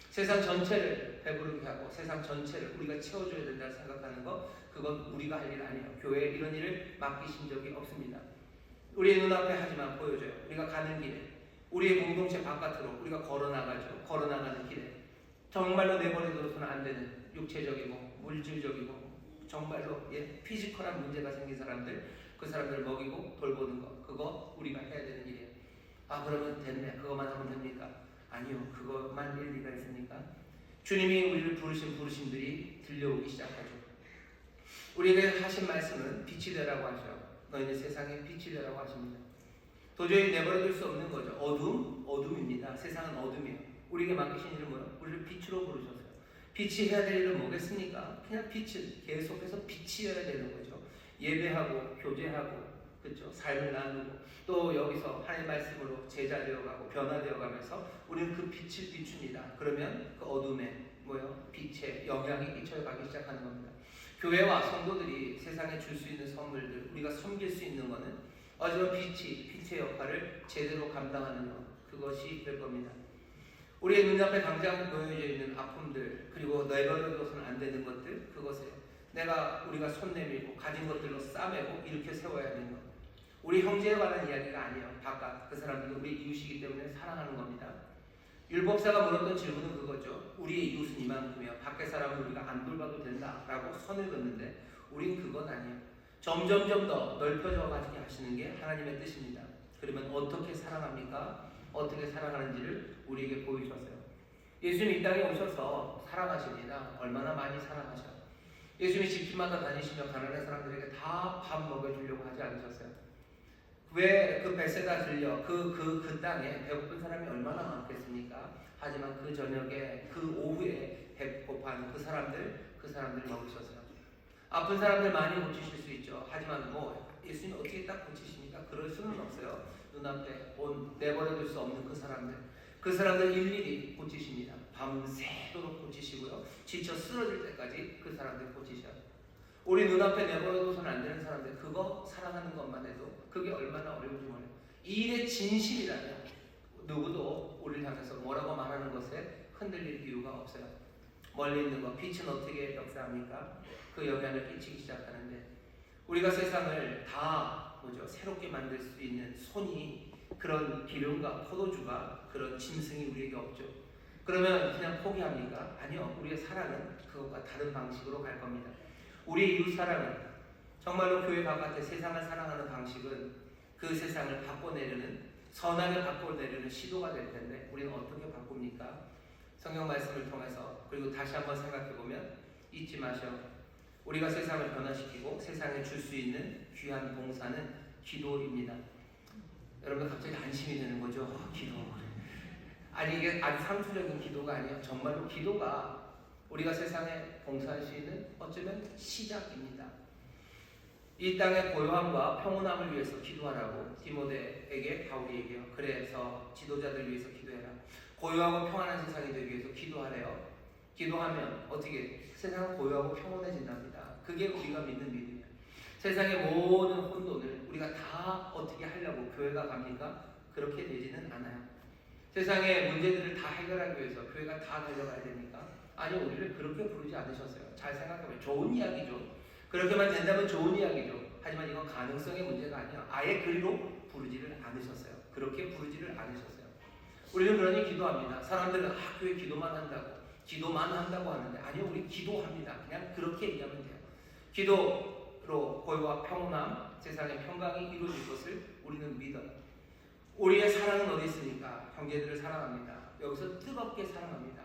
세상 전체를 배부르게 하고 세상 전체를 우리가 채워줘야 된다고 생각하는 것, 그건 우리가 할 일 아니에요. 교회에 이런 일을 맡기신 적이 없습니다. 우리의 눈앞에 하지만 보여줘요. 우리가 가는 길에 우리의 공동체 바깥으로 우리가 걸어나가죠. 걸어나가는 길에 정말로 내버려둬서는 안 되는 육체적이고 물질적이고 정말로 피지컬한 문제가 생긴 사람들, 그 사람들을 먹이고 돌보는 것, 그거 우리가 해야 되는 일이에요. 그러면 됐네, 그것만 하면 됩니까? 아니요, 그것만 일리가 있습니까? 주님이 우리를 부르신 부르심들이 들려오기 시작하죠. 우리에게 하신 말씀은 빛이 되라고 하셔. 너희는 세상의 빛이 되라고 하십니다. 도저히 내버려둘 수 없는 거죠. 어둠입니다. 세상은 어둠이에요. 우리에게 맡기신 일은 뭐예요? 우리를 빛으로 부르셨어요. 빛이 해야 될 일은 뭐겠습니까? 그냥 빛을 계속해서 빛이어야 되는 거죠. 예배하고 교제하고 그렇죠. 삶을 나누고 또 여기서 하나님 말씀으로 제자되어가고 변화되어가면서 우리는 그 빛을 비춥니다. 그러면 그 어둠에 빛의 영향이 끼쳐가기 시작하는 겁니다. 교회와 성도들이 세상에 줄 수 있는 선물들, 우리가 섬길 수 있는 것은 어쩌면 빛의 역할을 제대로 감당하는 것, 그것이 될 겁니다. 우리의 눈앞에 당장 놓여져 있는 아픔들, 그리고 내버려둬서는 안 되는 것들, 그것에 우리가 손 내밀고 가진 것들로 싸매고 이렇게 세워야 하는 것. 우리 형제에 관한 이야기가 아니에요. 바깥 그 사람들은 우리 이웃이기 때문에 사랑하는 겁니다. 율법사가 물었던 질문은 그거죠. 우리의 이웃은 이만큼이야. 밖의 사람은 우리가 안 돌봐도 된다라고 선을 긋는데 우린 그건 아니에요. 점점점 더 넓혀져 가지게 하시는 게 하나님의 뜻입니다. 그러면 어떻게 사랑합니까? 어떻게 사랑하는지를 우리에게 보여주셨어요. 예수님 이 땅에 오셔서 사랑하십니다. 얼마나 많이 사랑하셔. 예수님이 집집마다 다니시며 가난한 사람들에게 다 밥 먹여주려고 하지 않으셨어요. 왜 그 벳세다 들려 그 땅에 배고픈 사람이 얼마나 많겠습니까? 하지만 그 저녁에 그 오후에 배고파하는 그 사람들 먹으셨어요. 아픈 사람들 많이 고치실 수 있죠. 하지만 예수님 어떻게 딱 고치십니까? 그럴 수는 없어요. 눈앞에 내버려둘 수 없는 그 사람들 일일이 고치십니다. 밤새도록 고치시고요. 지쳐 쓰러질 때까지 그 사람들 고치셔요. 우리 눈앞에 내버려둬서는 안 되는 사람들, 그거 사랑하는 것만 해도 그게 얼마나 어려운지 몰라요. 이 일의 진실이라면 누구도 우리를 향해서 뭐라고 말하는 것에 흔들릴 이유가 없어요. 멀리 있는 것, 빛은 어떻게 역사합니까? 그 영향을 끼치기 시작하는데 우리가 세상을 다 새롭게 만들 수 있는 손이 그런 기름과 포도주가 그런 짐승이 우리에게 없죠. 그러면 그냥 포기합니까? 아니요. 우리의 사랑은 그것과 다른 방식으로 갈 겁니다. 우리의 이웃 사랑은 정말로 교회 바깥에 세상을 사랑하는 방식은 그 세상을 바꿔내려는 선하게 바꿔내려는 시도가 될 텐데 우리는 어떻게 바꿉니까? 성경 말씀을 통해서 그리고 다시 한번 생각해보면 잊지 마셔. 우리가 세상을 변화시키고 세상에 줄 수 있는 귀한 봉사는 기도입니다. 여러분 갑자기 안심이 되는 거죠. 기도. 아니 이게 아주 상투적인 기도가 아니에요. 정말로 기도가 우리가 세상에 봉사할 수 있는 어쩌면 시작입니다. 이 땅의 고요함과 평온함을 위해서 기도하라고 디모데에게 바울이 얘기해요. 그래서 지도자들 위해서 기도해라. 고요하고 평안한 세상이 되기 위해서 기도하래요. 기도하면 어떻게 세상은 고요하고 평온해진답니다. 그게 우리가 믿는 믿음이에요. 세상의 모든 혼돈을 우리가 다 어떻게 하려고 교회가 갑니까? 그렇게 되지는 않아요. 세상의 문제들을 다 해결하기 위해서 교회가 다 달려가야 됩니까? 아니요, 우리를 그렇게 부르지 않으셨어요. 잘 생각해보면 좋은 이야기죠. 그렇게만 된다면 좋은 이야기죠. 하지만 이건 가능성의 문제가 아니야. 아예 그리로 부르지를 않으셨어요. 그렇게 부르지를 않으셨어요. 우리는 그러니 기도합니다. 사람들은 교회 기도만 한다고 하는데 아니요, 우리 기도합니다. 그냥 그렇게 얘기하면 돼요. 기도로 고요와 평온함, 세상의 평강이 이루어질 것을 우리는 믿어요. 우리의 사랑은 어디 있습니까? 형제들을 사랑합니다. 여기서 뜨겁게 사랑합니다.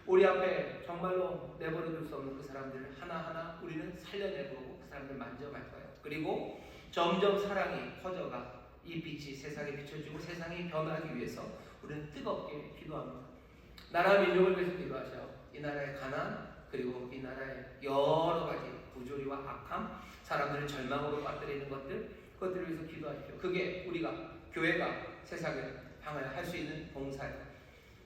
우리 앞에 정말로 내버려둘 수 없는 그 사람들을 하나하나 우리는 살려내보고 그 사람들 만져갈 거예요. 그리고 점점 사랑이 퍼져가 이 빛이 세상에 비춰지고 세상이 변하기 위해서 우리는 뜨겁게 기도합니다. 나라 민족을 위해서 기도하셔. 이 나라의 가난, 그리고 이 나라의 여러 가지 부조리와 악함, 사람들을 절망으로 빠뜨리는 그것들을 위해서 기도하십시오. 그게 우리가 교회가 세상을 향하여 할 수 있는 봉사예요.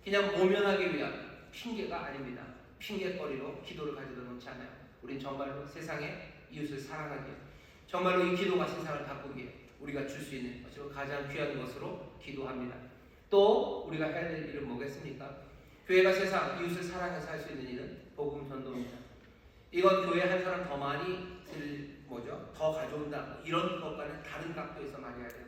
그냥 모면하기 위한 핑계가 아닙니다. 핑계거리로 기도를 가져다 놓지 않아요. 우린 정말로 세상의 이웃을 사랑하기에, 정말로 이 기도가 세상을 바꾸기에 우리가 줄 수 있는 것으로 가장 귀한 것으로 기도합니다. 또 우리가 해야 될 일은 뭐겠습니까? 교회가 세상 이웃을 사랑해서 할 수 있는 일은 복음 전도입니다. 이건 교회 한 사람 더 많이 더 가져온다, 이런 것과는 다른 각도에서 말해야 돼요.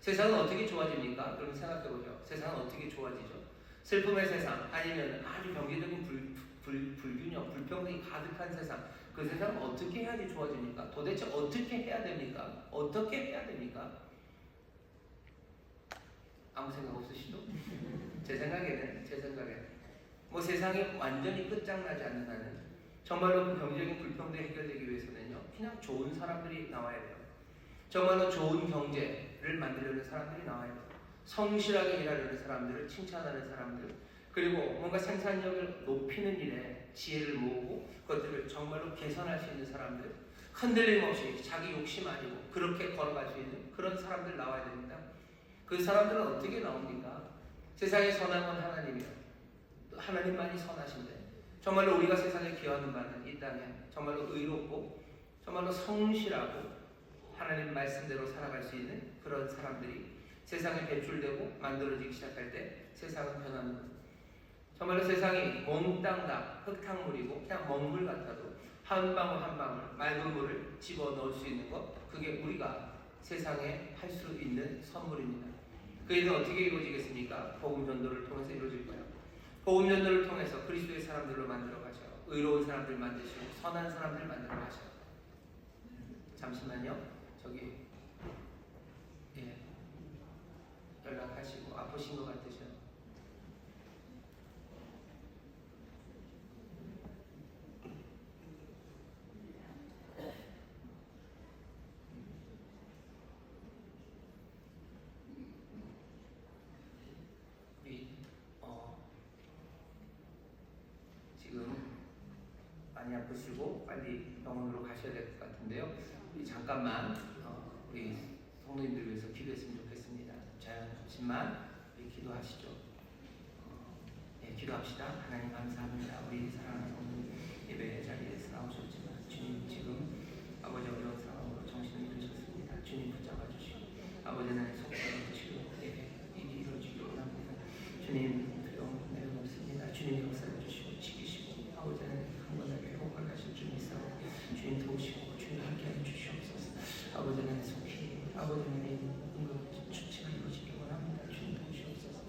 세상은 어떻게 좋아집니까? 그럼 생각해보죠. 세상은 어떻게 좋아지죠? 슬픔의 세상, 아니면 아주 경제적인 불균형, 불평등이 가득한 세상, 그 세상은 어떻게 해야지 좋아집니까? 도대체 어떻게 해야 됩니까? 어떻게 해야 됩니까? 아무 생각 없으시죠? 제 생각에는 뭐 세상이 완전히 끝장나지 않는 한은 정말로 그 경제적인 불평등이 해결되기 위해서는요, 그냥 좋은 사람들이 나와야 돼요. 정말로 좋은 경제를 만들려는 사람들이 나와야 돼요. 성실하게 일하려는 사람들을 칭찬하는 사람들, 그리고 뭔가 생산력을 높이는 일에 지혜를 모으고 그것들을 정말로 개선할 수 있는 사람들, 흔들림 없이 자기 욕심 아니고 그렇게 걸어갈 수 있는 그런 사람들 나와야 됩니다. 그 사람들은 어떻게 나옵니까? 세상에 선한 건 하나님이요, 하나님만이 선하신데 정말로 우리가 세상에 기여하는 바는 이 땅에 정말로 의롭고 정말로 성실하고 하나님 말씀대로 살아갈 수 있는 그런 사람들이 세상에 배출되고 만들어지기 시작할 때 세상은 변하는 것. 정말로 세상이 몽땅 다 흙탕물이고 그냥 먼 물 같아도 한 방울 한 방울 맑은 물을 집어넣을 수 있는 것, 그게 우리가 세상에 할 수 있는 선물입니다. 그 일은 어떻게 이루어지겠습니까? 복음 전도를 통해서 이루어질 거예요. 복음 전도를 통해서 그리스도의 사람들로 만들어 가셔. 의로운 사람들 만드시고 선한 사람들 만들어 가셔. 잠시만요. 저기 연락하시고 아프신 것 같으셔. 지금 많이 아프시고 빨리 병원으로 가셔야 될 것 같은데요. 우리 잠깐만 우리 성도님들 위해서 기도했으면 좋겠습니다. 잠시만 우리 기도하시죠. 기도합시다. 하나님 감사합니다. 우리 사랑하는 성도님 예배 자리에서 나오셨지만 주님, 지금 아버지 어려운 상황으로 정신을 잃으셨습니다. 주님 붙잡아 주시고 아버지 하나님 속삭여 주시고 일이 이루어지기 원합니다. 주님, 두려움 내려놓습니다. 주님 역사해 주시고 지키시고 아버지 하나님 강건하게 회복하실 주님 있사오니 주님 도우시고 주님 함께하여 주시옵소서. 아버지 하나님 속히 아버지 하나님 응급 조치가 이루어지기 원합니다. 주님 도우시옵소서.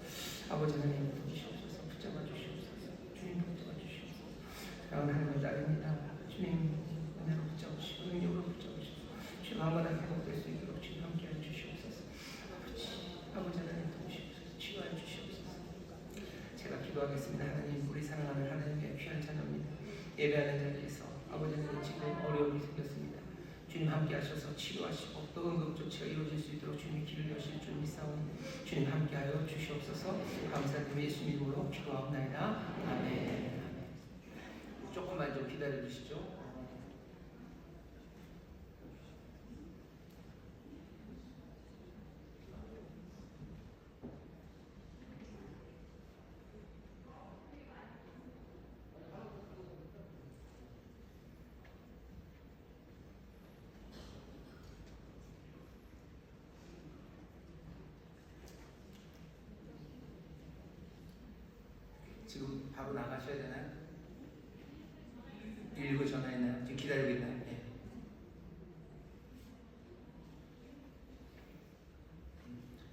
아버지 하나님 도우시옵소서. 붙잡아 주시옵소서. 주님 붙잡아 주시옵소서. 사랑하는 하나님의 딸입니다. 주님 은혜로 붙잡으시고 능력으로 붙잡으시고 주님 한번에 회복될 수 있도록 주님 함께하여 주시옵소서. 아버지 하나님 도우시옵소서. 치유하여 주시옵소서. 제가 기도하겠습니다. 하나님, 우리 사랑하는 하나님의 귀한 자녀입니다. 예배하는 자리에서 아버지 하나님 지금 어려움이 생겼습니다. 주님 함께 하셔서 치료하시고 또 응급조치가 이루어질 수 있도록 주님이 길을 여실 줄 믿사오니 주님 함께하여 주시옵소서. 감사드리며 예수 이름으로 기도하옵나이다. 아멘. 조금만 좀 기다려 주시죠. 지금 바로 나가셔야 되나요? 119 전화했나요? 지금 기다리고 있나요? 네.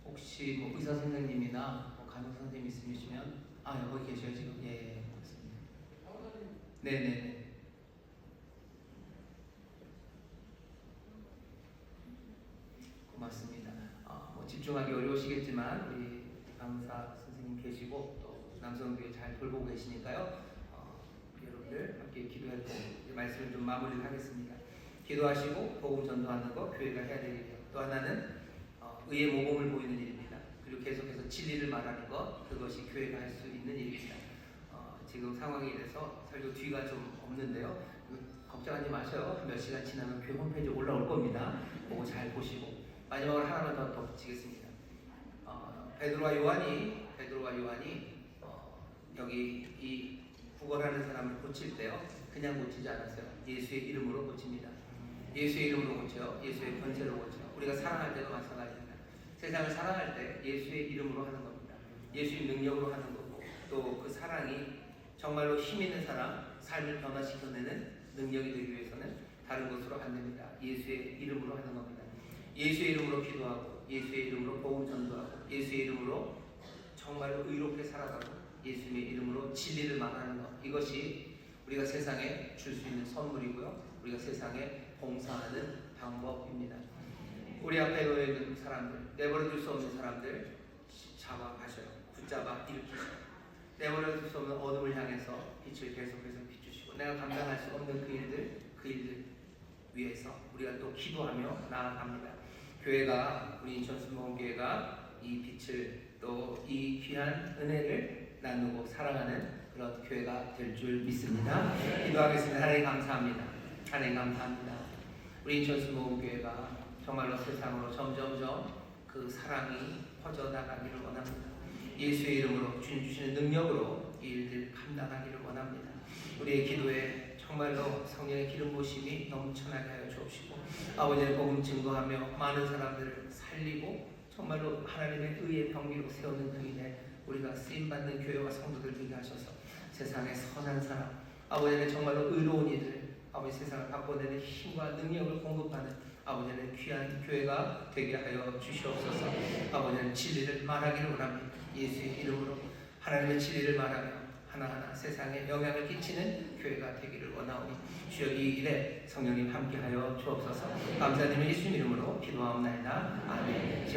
혹시 뭐 의사 선생님이나 뭐 간호사 선생님 있으시면 여기 계셔요 지금? 예, 그렇습니다. 네네네. 고맙습니다. 뭐 집중하기 어려우시겠지만 우리 강사 선생님 계시고 또 남성교회 잘 돌보고 계시니까요. 여러분들 함께 기도할 때 말씀을 좀 마무리를 하겠습니다. 기도하시고 복음 전도하는 거 교회가 해야 될 일이에요. 또 하나는 의의 모범을 보이는 일입니다. 그리고 계속해서 진리를 말하는 것, 그것이 교회가 할 수 있는 일입니다. 지금 상황에 대해서 설교 뒤가 좀 없는데요. 걱정하지 마셔요. 몇 시간 지나면 교회 홈페이지에 올라올 겁니다. 그거 잘 보시고 마지막으로 하나만 더 덧붙이겠습니다. 베드로와 요한이 여기 이 구걸하는 사람을 고칠 때요, 그냥 고치지 않았어요. 예수의 이름으로 고칩니다. 예수의 이름으로 고쳐요. 예수의 권세로 고쳐요. 우리가 사랑할 때도 마찬가지입니다. 세상을 사랑할 때 예수의 이름으로 하는 겁니다. 예수의 능력으로 하는 거고, 또 그 사랑이 정말로 힘 있는 사람, 삶을 변화시켜내는 능력이 되기 위해서는 다른 것으로 안 됩니다. 예수의 이름으로 하는 겁니다. 예수의 이름으로 기도하고, 예수의 이름으로 복음 전도하고, 예수의 이름으로 정말로 의롭게 살아가고, 예수님의 이름으로 진리를 말하는 것, 이것이 우리가 세상에 줄 수 있는 선물이고요, 우리가 세상에 봉사하는 방법입니다. 우리 앞에 놓여 있는 사람들, 내버려둘 수 없는 사람들 잡아가셔요. 붙잡아 일으키셔요. 내버려둘 수 없는 어둠을 향해서 빛을 계속해서 비추시고, 내가 감당할 수 없는 그 일들 위해서 우리가 또 기도하며 나아갑니다. 교회가, 우리 인천순복음교회가 이 빛을 또 이 귀한 은혜를 나누고 사랑하는 그런 교회가 될 줄 믿습니다. 기도하겠습니다. 하나님 감사합니다. 하나님 감사합니다. 우리 인천순복음교회가 정말로 세상으로 점점점 그 사랑이 퍼져나가기를 원합니다. 예수의 이름으로 주님 주시는 능력으로 이 일들 감당하기를 원합니다. 우리의 기도에 정말로 성령의 기름 부으심이 넘쳐나게 하여 주옵시고, 아버지의 복음 증거하며 많은 사람들을 살리고 정말로 하나님의 의의 병기로 세우는 그 일에 우리가 쓰임받는 교회와 성도들 되게 하셔서 세상의 선한 사람, 아버지는 정말로 의로운 이들, 아버지 세상을 바꿔내는 힘과 능력을 공급하는 아버지는 귀한 교회가 되게 하여 주시옵소서. 아버지는 진리를 말하기를 원합니다. 예수의 이름으로 하나님의 진리를 말하며 하나하나 세상에 영향을 끼치는 교회가 되기를 원하오니 주여 이 일에 성령님 함께하여 주옵소서. 감사드리며 예수님 이름으로 기도하옵나이다. 아멘.